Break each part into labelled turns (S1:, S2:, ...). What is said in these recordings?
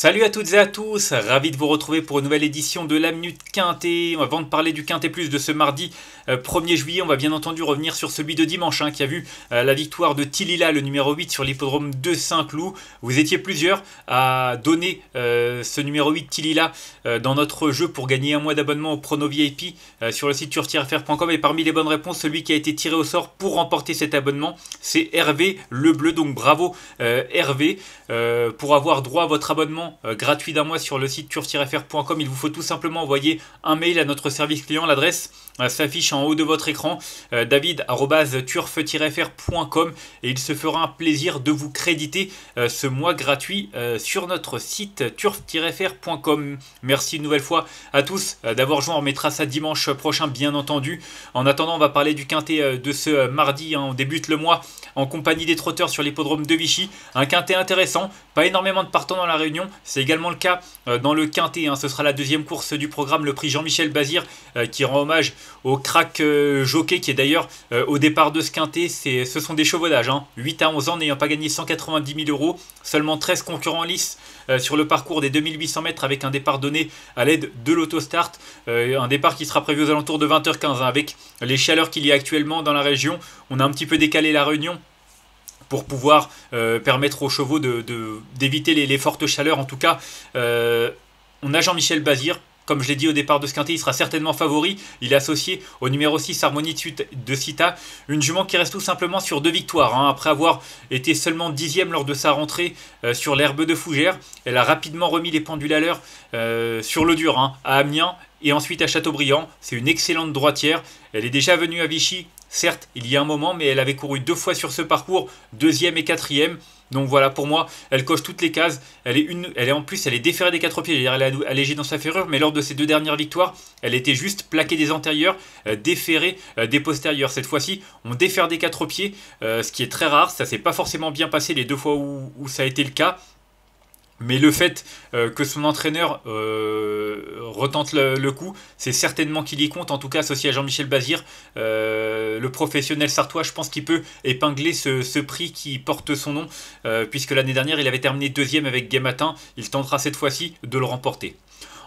S1: Salut à toutes et à tous, ravi de vous retrouver pour une nouvelle édition de la Minute Quintet. Avant de parler du Quintet Plus de ce mardi 1er juillet, on va bien entendu revenir sur celui de dimanche qui a vu la victoire de Tilila, le numéro 8 sur l'hippodrome de Saint-Cloud. Vous étiez plusieurs à donner ce numéro 8 Tilila dans notre jeu pour gagner un mois d'abonnement au Prono VIP sur le site turf-fr.com. Et parmi les bonnes réponses, celui qui a été tiré au sort pour remporter cet abonnement, c'est Hervé Le Bleu. Donc bravo Hervé, pour avoir droit à votre abonnement gratuit d'un mois sur le site turf-fr.com. Il vous faut tout simplement envoyer un mail à notre service client. L'adresse s'affiche en haut de votre écran, david@turf-fr.com, et il se fera un plaisir de vous créditer ce mois gratuit sur notre site turf-fr.com. Merci une nouvelle fois à tous d'avoir joué. On remettra ça dimanche prochain bien entendu. En attendant, on va parler du quintet de ce mardi. On débute le mois en compagnie des trotteurs sur l'hippodrome de Vichy. Un quintet intéressant, pas énormément de partants dans la Réunion. C'est également le cas dans le quintet. Ce sera la deuxième course du programme, le prix Jean-Michel Bazir, qui rend hommage au crack jockey qui est d'ailleurs au départ de ce quintet. Ce sont des chevaudages, 8 à 11 ans, n'ayant pas gagné 190 000 euros. Seulement 13 concurrents en lice sur le parcours des 2800 mètres, avec un départ donné à l'aide de l'autostart. Un départ qui sera prévu aux alentours de 20h15 avec les chaleurs qu'il y a actuellement dans la région. On a un petit peu décalé la réunion pour pouvoir permettre aux chevaux d'éviter les fortes chaleurs. En tout cas, on a Jean-Michel Bazir. Comme je l'ai dit au départ de ce quintet, il sera certainement favori. Il est associé au numéro 6, Harmonie de Cita. Une jument qui reste tout simplement sur 2 victoires. Après avoir été seulement 10e lors de sa rentrée sur l'herbe de Fougères. Elle a rapidement remis les pendules à l'heure sur le dur, à Amiens et ensuite à Châteaubriand. C'est une excellente droitière. Elle est déjà venue à Vichy, certes, il y a un moment, mais elle avait couru 2 fois sur ce parcours, 2e et 4e. Donc voilà, pour moi, elle coche toutes les cases. Elle est déférée des 4 pieds, elle est allégée dans sa ferrure, mais lors de ses 2 dernières victoires, elle était juste plaquée des antérieurs, déférée des postérieurs. Cette fois-ci, on défère des 4 pieds, ce qui est très rare. Ça s'est pas forcément bien passé les 2 fois où ça a été le cas. Mais le fait que son entraîneur retente le coup, c'est certainement qu'il y compte. En tout cas, associé à Jean-Michel Bazir, le professionnel sartois, je pense qu'il peut épingler ce prix qui porte son nom, puisque l'année dernière, il avait terminé 2e avec Gai Matin. Il tentera cette fois-ci de le remporter.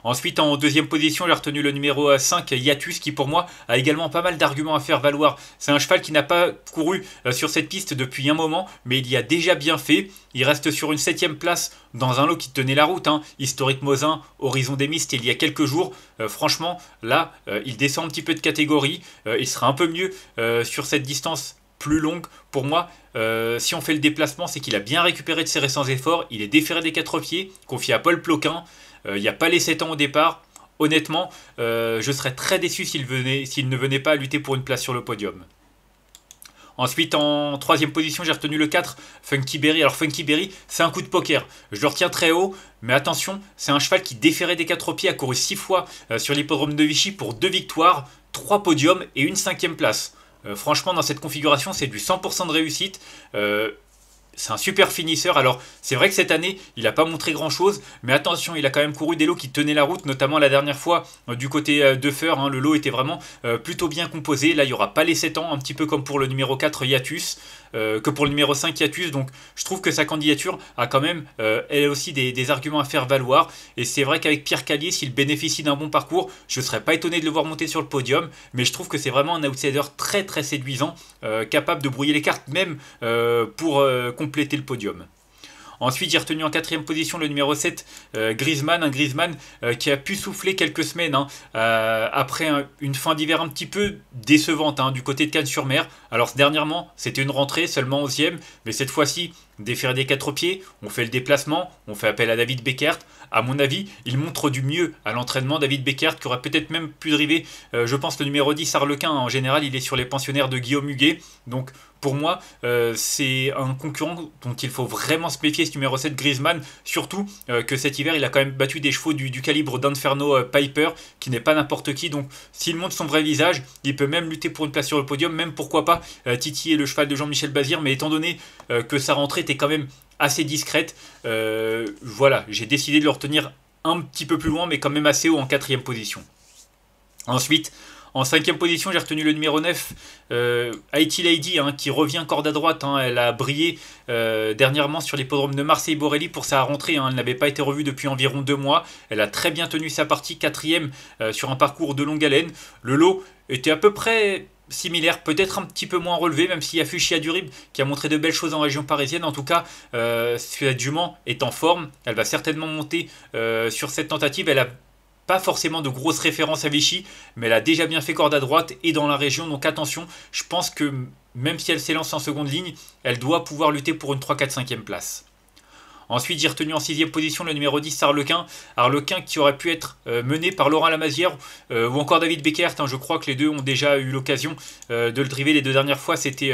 S1: Ensuite, en deuxième position, j'ai retenu le numéro 5, Yatus, qui pour moi a également pas mal d'arguments à faire valoir. C'est un cheval qui n'a pas couru sur cette piste depuis un moment, mais il y a déjà bien fait. Il reste sur une 7e place dans un lot qui tenait la route. Historique Mosin, Horizon des Mistes, il y a quelques jours. Franchement, là, il descend un petit peu de catégorie. Il sera un peu mieux sur cette distance plus longue. Pour moi, si on fait le déplacement, c'est qu'il a bien récupéré de ses récents efforts. Il est déféré des 4 pieds, confié à Paul Ploquin. Il n'y a pas les 7 ans au départ. Honnêtement, je serais très déçu s'il ne venait pas à lutter pour une place sur le podium. Ensuite, en 3e position, j'ai retenu le 4, Funky Berry. Alors Funky Berry, c'est un coup de poker. Je le retiens très haut, mais attention, c'est un cheval qui déférait des 4 pieds, a couru 6 fois sur l'hippodrome de Vichy pour 2 victoires, 3 podiums et une 5e place. Franchement, dans cette configuration, c'est du 100% de réussite. C'est un super finisseur. Alors, c'est vrai que cette année, il n'a pas montré grand-chose. Mais attention, il a quand même couru des lots qui tenaient la route. Notamment la dernière fois du côté de Feur. Le lot était vraiment plutôt bien composé. Là, il n'y aura pas les 7 ans. Un petit peu comme pour le numéro 4, Yatus. Que pour le numéro 5, Yatus. Donc, je trouve que sa candidature a quand même, elle aussi, des arguments à faire valoir. Et c'est vrai qu'avec Pierre Calier, s'il bénéficie d'un bon parcours, je ne serais pas étonné de le voir monter sur le podium. Mais je trouve que c'est vraiment un outsider très, très séduisant. Capable de brouiller les cartes, même pour compléter le podium. Ensuite, j'ai retenu en 4e position le numéro 7, Griezmann. Un Griezmann qui a pu souffler quelques semaines après une fin d'hiver un petit peu décevante du côté de Cannes-sur-Mer. Alors dernièrement, c'était une rentrée, seulement 11e, mais cette fois-ci, déféré des 4 pieds, on fait le déplacement, on fait appel à David Beckert. À mon avis, il montre du mieux à l'entraînement. David Beckert qui aurait peut-être même pu driver, je pense, le numéro 10, Arlequin. En général, il est sur les pensionnaires de Guillaume Huguet. Donc, pour moi, c'est un concurrent dont il faut vraiment se méfier, ce numéro 7, Griezmann. Surtout que cet hiver, il a quand même battu des chevaux du calibre d'Inferno Piper, qui n'est pas n'importe qui. Donc, s'il montre son vrai visage, il peut même lutter pour une place sur le podium. Même, pourquoi pas, titiller le cheval de Jean-Michel Bazir. Mais étant donné que sa rentrée était quand même assez discrète, voilà, j'ai décidé de le retenir un petit peu plus loin, mais quand même assez haut en 4e position. Ensuite, En cinquième position, j'ai retenu le numéro 9, Haiti Lady, hein, qui revient corde à droite. Hein. Elle a brillé dernièrement sur l'hippodrome de Marseille-Borelli pour sa rentrée. Hein. Elle n'avait pas été revue depuis environ 2 mois. Elle a très bien tenu sa partie, quatrième sur un parcours de longue haleine. Le lot était à peu près similaire, peut-être un petit peu moins relevé, même s'il y a Fuchsia Durib qui a montré de belles choses en région parisienne. En tout cas, cette jument est en forme. Elle va certainement monter sur cette tentative. Elle a pas forcément de grosses références à Vichy, mais elle a déjà bien fait corde à droite et dans la région, donc attention, je pense que même si elle s'élance en seconde ligne, elle doit pouvoir lutter pour une 3, 4, 5e place. Ensuite, j'ai retenu en 6e position le numéro 10, Harlequin. Harlequin qui aurait pu être mené par Laurent Lamazière ou encore David Beckert. Hein. Je crois que les deux ont déjà eu l'occasion de le driver les 2 dernières fois. C'était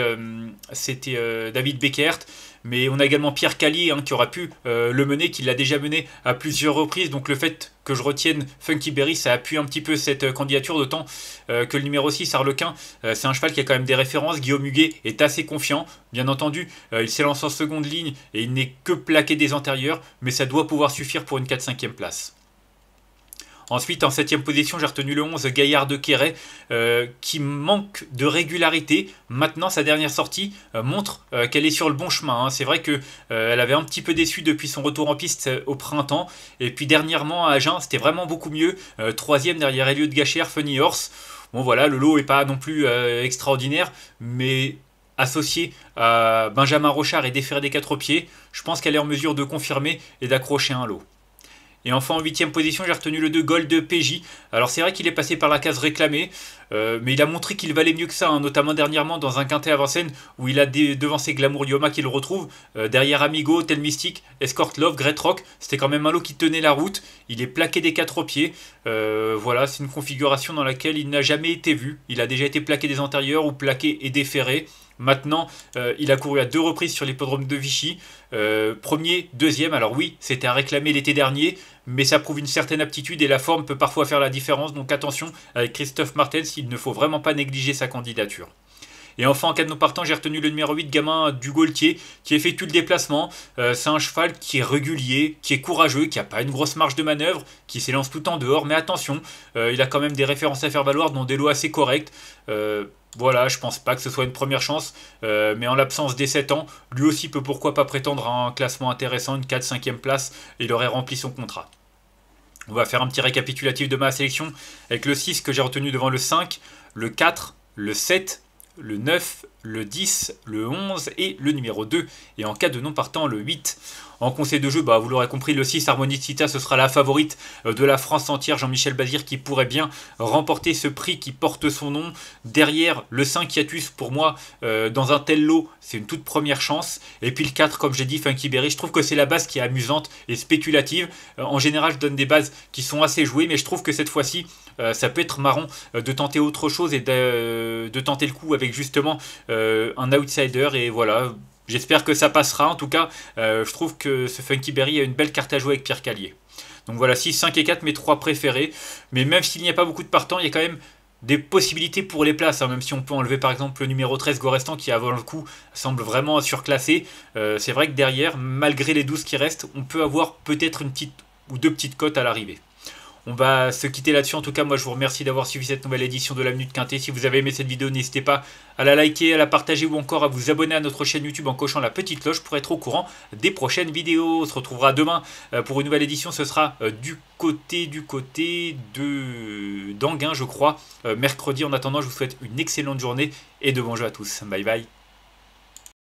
S1: David Beckert. Mais on a également Pierre Calier qui aurait pu le mener, qui l'a déjà mené à plusieurs reprises. Donc le fait que je retienne Funky Berry, ça appuie un petit peu cette candidature, d'autant que le numéro 6, Harlequin, c'est un cheval qui a quand même des références. Guillaume Huguet est assez confiant. Bien entendu, il s'élance en seconde ligne et il n'est que plaqué des antérieurs, mais ça doit pouvoir suffire pour une 4-5e place. Ensuite, en 7e position, j'ai retenu le 11, Gaillard de Quéret, qui manque de régularité. Maintenant, sa dernière sortie montre qu'elle est sur le bon chemin. Hein. C'est vrai qu'elle avait un petit peu déçu depuis son retour en piste au printemps. Et puis dernièrement, à Agen, c'était vraiment beaucoup mieux. 3e derrière Elliot Gachère, Funny Horse. Bon voilà, le lot n'est pas non plus extraordinaire, mais associé à Benjamin Rochard et Déféré des 4 pieds, je pense qu'elle est en mesure de confirmer et d'accrocher un lot. Et enfin en 8e position, j'ai retenu le 2 Gold de PJ. Alors c'est vrai qu'il est passé par la case réclamée, mais il a montré qu'il valait mieux que ça, hein, notamment dernièrement dans un quintet à Vincennes où il a devancé Glamour Yoma qui le retrouve. Derrière Amigo, Tel Mystique, Escort Love, Great Rock, c'était quand même un lot qui tenait la route. Il est plaqué des 4 pieds. Voilà, c'est une configuration dans laquelle il n'a jamais été vu. Il a déjà été plaqué des antérieurs ou plaqué et déféré. Maintenant, il a couru à 2 reprises sur l'hippodrome de Vichy. Premier, deuxième. Alors oui, c'était à réclamer l'été dernier, mais ça prouve une certaine aptitude et la forme peut parfois faire la différence. Donc attention, avec Christophe Martens, il ne faut vraiment pas négliger sa candidature. Et enfin, en cas de non partant, j'ai retenu le numéro 8, Gamin du Gaultier, qui effectue le déplacement. C'est un cheval qui est régulier, qui est courageux, qui n'a pas une grosse marge de manœuvre, qui s'élance tout en dehors. Mais attention, il a quand même des références à faire valoir, dont des lots assez corrects. Voilà, je pense pas que ce soit une première chance, mais en l'absence des 7 ans, lui aussi peut pourquoi pas prétendre à un classement intéressant, une 4-5e place, et il aurait rempli son contrat. On va faire un petit récapitulatif de ma sélection, avec le 6 que j'ai retenu devant le 5, le 4, le 7, le 9, le 10, le 11 et le numéro 2. Et en cas de non partant, le 8. En conseil de jeu, vous l'aurez compris, le 6 Harmonicita, ce sera la favorite de la France entière. Jean-Michel Bazir qui pourrait bien remporter ce prix qui porte son nom. Derrière, le 5 Hiatus, pour moi, dans un tel lot, c'est une toute première chance. Et puis le 4, comme j'ai dit, Funky Berry, je trouve que c'est la base qui est amusante et spéculative. En général, je donne des bases qui sont assez jouées, mais je trouve que cette fois-ci, ça peut être marrant de tenter autre chose et de tenter le coup avec justement un outsider. Et voilà, j'espère que ça passera. En tout cas, je trouve que ce Funky Berry a une belle carte à jouer avec Pierre Calier. Donc voilà, 6, 5 et 4, mes 3 préférés. Mais même s'il n'y a pas beaucoup de partants, il y a quand même des possibilités pour les places. Hein, même si on peut enlever par exemple le numéro 13 Gorestan qui avant le coup semble vraiment surclassé. C'est vrai que derrière, malgré les 12 qui restent, on peut avoir peut-être une petite ou 2 petites cotes à l'arrivée. On va se quitter là-dessus. En tout cas, moi, je vous remercie d'avoir suivi cette nouvelle édition de la Minute Quintet. Si vous avez aimé cette vidéo, n'hésitez pas à la liker, à la partager ou encore à vous abonner à notre chaîne YouTube en cochant la petite cloche pour être au courant des prochaines vidéos. On se retrouvera demain pour une nouvelle édition. Ce sera du côté d'Anguin, je crois, mercredi. En attendant, je vous souhaite une excellente journée et de bons jeux à tous. Bye bye.